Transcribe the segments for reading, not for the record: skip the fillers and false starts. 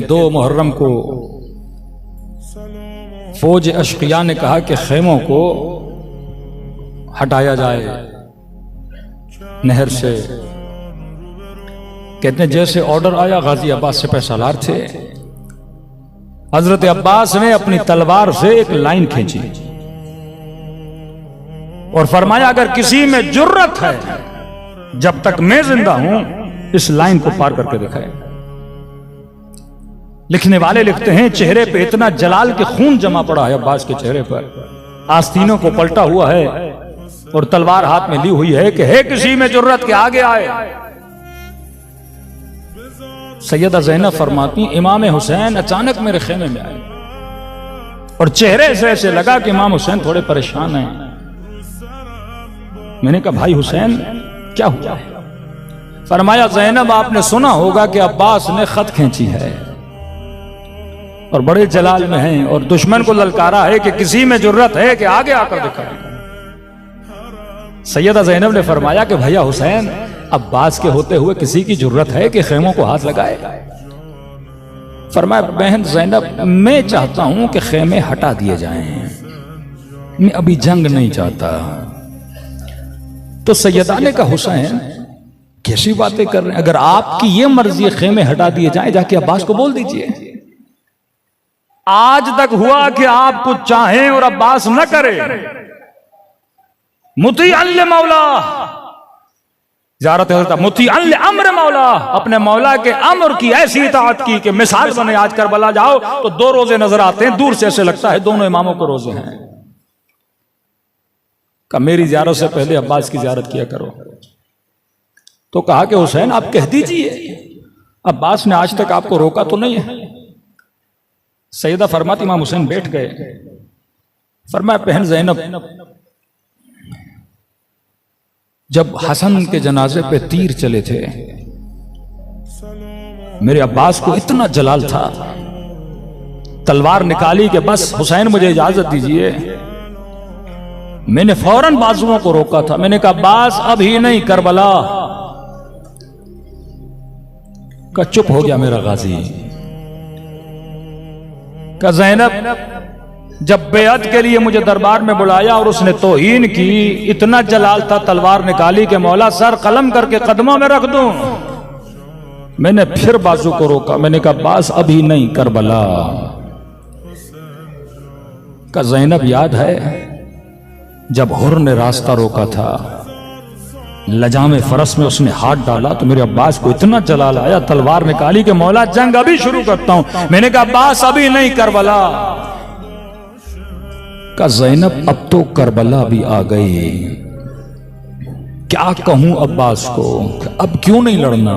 2 मुहर्रम को फौज अशकिया ने कहा कि खेमों को हटाया जाए नहर से। कहते हैं जैसे ऑर्डर आया, गाजी अब्बास सिपह सालार थे, हजरत अब्बास ने अपनी तलवार से एक लाइन खींची और फरमाया अगर किसी में जुर्रत है जब तक मैं जिंदा हूं इस लाइन को पार करके दिखाए। लिखने वाले लिखते हैं चेहरे पे इतना जलाल के खून जमा पड़ा है अब्बास के चेहरे पर, आस्तीनों को पलटा हुआ है और तलवार हाथ में ली हुई है कि है किसी में जुर्रत के आगे आए। सैयदा ज़ैनब फरमाती इमाम हुसैन अचानक मेरे खेमे में आए और चेहरे से ऐसे लगा कि इमाम हुसैन थोड़े परेशान हैं। मैंने कहा भाई हुसैन क्या हुआ है? फरमाया ज़ैनब आपने सुना होगा कि अब्बास ने खत खींची है और बड़े जलाल में हैं और दुश्मन को ललकारा है कि किसी में जुर्रत है कि आगे आकर दिखाए। सैयदा ज़ैनब ने फरमाया कि भैया हुसैन अब्बास के होते हुए किसी की जुर्रत है कि खेमों को हाथ लगाए? फरमाया बहन ज़ैनब मैं चाहता हूं कि खेमे हटा दिए जाएं, मैं अभी जंग नहीं चाहता। तो सैयदा ने कहा हुसैन कैसी बातें कर रहे हैं, अगर आपकी ये मर्जी खेमे हटा दिए जाएं जाके अब्बास को बोल दीजिए। आज तक हुआ कि आप कुछ चाहें और अब्बास न करे। मुती अल्ले मौला ज़ारत हज़रत मुती अल्ले अम्र मौला, अपने मौला के अम्र की ऐसी इताअत की कि मिसाल बने। आज करबला जाओ तो 2 रोजे नजर आते हैं, दूर से ऐसे लगता है दोनों इमामों के रोजे हैं। कहा मेरी ज़ियारत से पहले अब्बास की ज़ियारत किया करो। तो कहा कि हुसैन आप कह दीजिए, अब्बास ने आज तक आपको रोका तो नहीं है। सैयदा फरमाती इमाम हुसैन बैठ गए। फरमाया बहन ज़ैनब जब हसन के जनाजे पे तीर चले थे मेरे अब्बास को इतना जलाल था, तलवार निकाली कि बस हुसैन मुझे इजाजत दीजिए। मैंने फौरन बाजुओं को रोका था। मैंने कहा अब्बास अभी नहीं, करबला का चुप हो गया मेरा गाजी। का ज़ैनब जब बेअत के लिए मुझे दरबार में बुलाया और उसने तौहीन की, इतना जलाल था, तलवार निकाली कि मौला सर कलम करके कदमों में रख दूं। मैंने फिर बाजू को रोका। मैंने कहा अब्बास अभी नहीं, करबला। का ज़ैनब याद है जब हुर ने रास्ता रोका था, लजामे फरस में उसने हाथ डाला तो मेरे अब्बास को इतना जलाल आया, तलवार निकाली कि मौला जंग अभी शुरू करता हूं। मैंने कहा अब्बास अभी नहीं, करबला। का ज़ैनब अब तो करबला भी आ गई, क्या कहूं अब्बास को, अब क्यों नहीं लड़ना?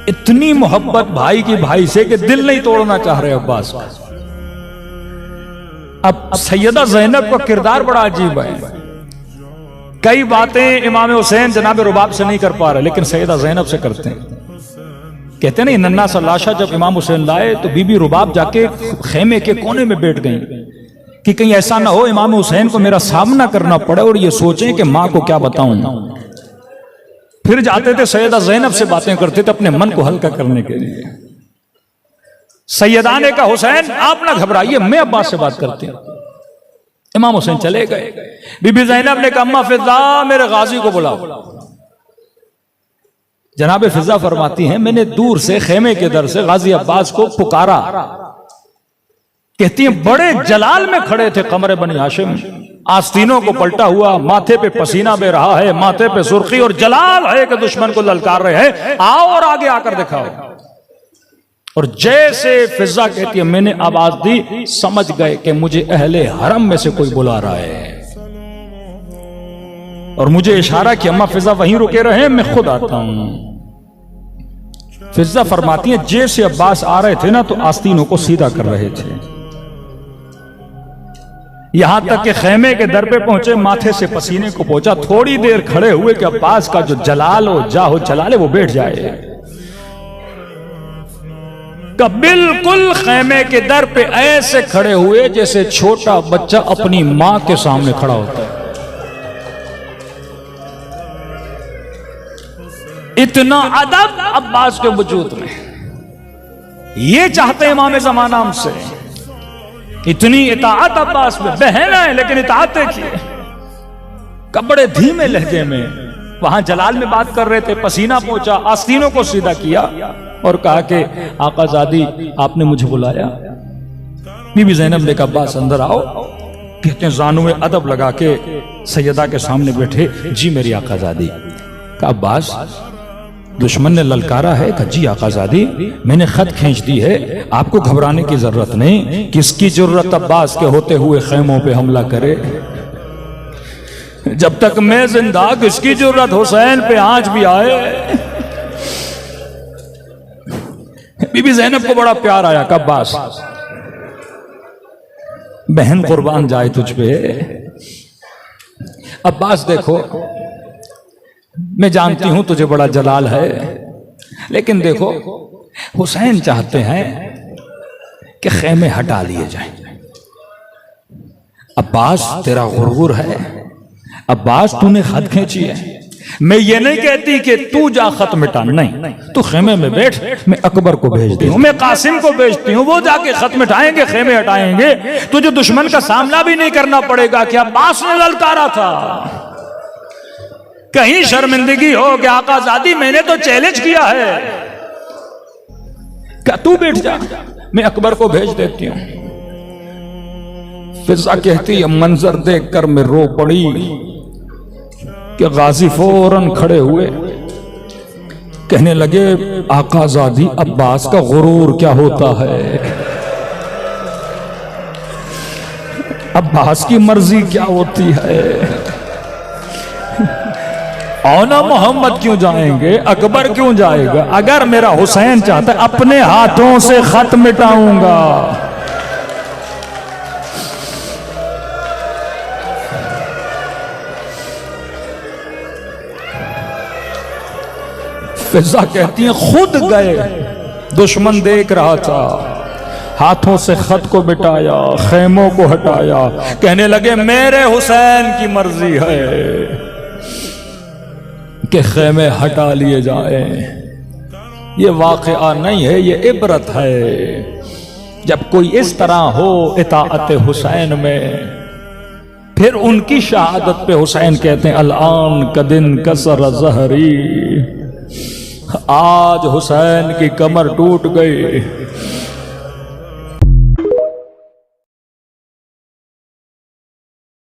इतनी मोहब्बत भाई की भाई से कि दिल नहीं तोड़ना चाह रहे अब्बास का। अब सैयदा ज़ैनब का किरदार बड़ा अजीब है। कई बातें इमाम हुसैन जनाब रुबाब से नहीं कर पा रहे लेकिन सैयदा ज़ैनब से करते हैं। कहते हैं ना नन्ना सा लाशा जब इमाम हुसैन लाए तो बीबी रुबाब जाके खेमे के कोने में बैठ गई कि कहीं ऐसा ना हो इमाम हुसैन को मेरा सामना करना पड़े और ये सोचें कि मां को क्या बताऊं। फिर जाते थे सैयदा ज़ैनब से बातें करते थे अपने मन को हल्का करने के लिए। सैयदा ने कहा हुसैन आप ना घबराइए, मैं अब्बास से बात करती हूं। इमाम हुसैन चले गए। बीबी ज़ैनब ने कहा अम्मा फिजा मेरे गाजी को बुलाओ। जनाब फिजा फरमाती हैं मैंने दूर से खेमे के दर से गाजी अब्बास को पुकारा। कहती हैं बड़े जलाल में खड़े थे कमरे बनी हाशिम, आस्तीनों को पलटा हुआ, माथे पे पसीना बह रहा है, माथे पे सुर्खी और जलाल है कि दुश्मन को ललकार रहे हैं, आओ और आगे आकर दिखाओ। और जैसे फिजा कहती है मैंने आवाज दी, समझ गए कि मुझे अहले हरम में से कोई बुला रहा है और मुझे इशारा कि अम्मा फिजा वहीं रुके रहे, मैं खुद आता हूं। फिजा फरमाती है जैसे अब्बास आ रहे थे ना तो आस्तीनों को सीधा कर रहे थे, यहां तक कि खेमे के दर पे पहुंचे, माथे से पसीने को पहुंचा। थोड़ी देर खड़े हुए कि अब्बास का जो जलाल हो जाहो जलाले वो बैठ जाए। का बिल्कुल खेमे के दर पे ऐसे खड़े हुए जैसे छोटा बच्चा अपनी मां के सामने खड़ा होता है। इतना अदब अब्बास के वजूद में, ये चाहते हैं इमाम ज़माना हमसे, इतनी इताअत अब्बास में। बहन है लेकिन इताअत देखिए, कब बड़े धीमे लहजे में वहां जलाल में बात कर रहे थे, पसीना पहुंचा, आस्तीनों को सीधा किया और कहा कि आकाज़ादी आपने मुझे बुलाया। बीबी ज़ैनब ने कहा अब्बास अंदर आओ। कहते हैं जानू में अदब लगा के सैयदा के सामने बैठे, जी मेरी आकाज़ादी। कहा अब्बास दुश्मन ने ललकारा है? कहा जी आकाज़ादी मैंने खत खींच दी है, आपको घबराने की जरूरत नहीं। किसकी जरूरत अब्बास के होते हुए खैमों पे हमला करे? जब तक मैं जिंदा किसकी जरूरत हुसैन पे आंच भी आए। बीबी ज़ैनब को बड़ा प्यार आया। कहा अब्बास बहन कुर्बान जाए तुझ पे। अब्बास देखो मैं जानती हूं तुझे बड़ा जलाल है, लेकिन देखो हुसैन चाहते हैं कि खेमे हटा लिए जाएं। अब्बास तेरा गुरूर है, अब्बास तूने खत खींची है। मैं ये नहीं कहती कि तू जा खत मिटा, नहीं, तू खेमे में बैठ, मैं अकबर को भेजती हूँ, मैं कासिम को भेजती हूँ, वो जाके खत मिटाएंगे, खेमे हटाएंगे। तुझे दुश्मन का सामना भी नहीं करना पड़ेगा कि अब्बास ने ललकारा था। कहीं शर्मिंदगी हो कि आकाज़ादी मैंने तो चैलेंज किया है। क्या तू बैठ जा, मैं अकबर को भेज देती हूं। फिजा कहती है मंजर देखकर मैं रो पड़ी कि गाजी फौरन खड़े हुए, कहने लगे आकाज़ादी अब्बास का गुरूर क्या होता है, अब्बास की मर्जी क्या होती है। औना मोहम्मद क्यों जाएंगे, अकबर क्यों जाएगा? अगर मेरा हुसैन चाहता है अपने हाथों से खत मिटाऊंगा। फिजा कहती है खुद गए, दुश्मन देख रहा था, हाथों से खत को मिटाया, खेमों को हटाया, कहने लगे मेरे हुसैन की मर्जी है कि खेमे हटा लिए जाए। ये वाक़या नहीं है, ये इबरत है। जब कोई इस तरह हो इताअत हुसैन में, फिर उनकी शहादत पे हुसैन कहते हैं अल-आन कदिन कसर ज़हरी, आज हुसैन की कमर टूट गई।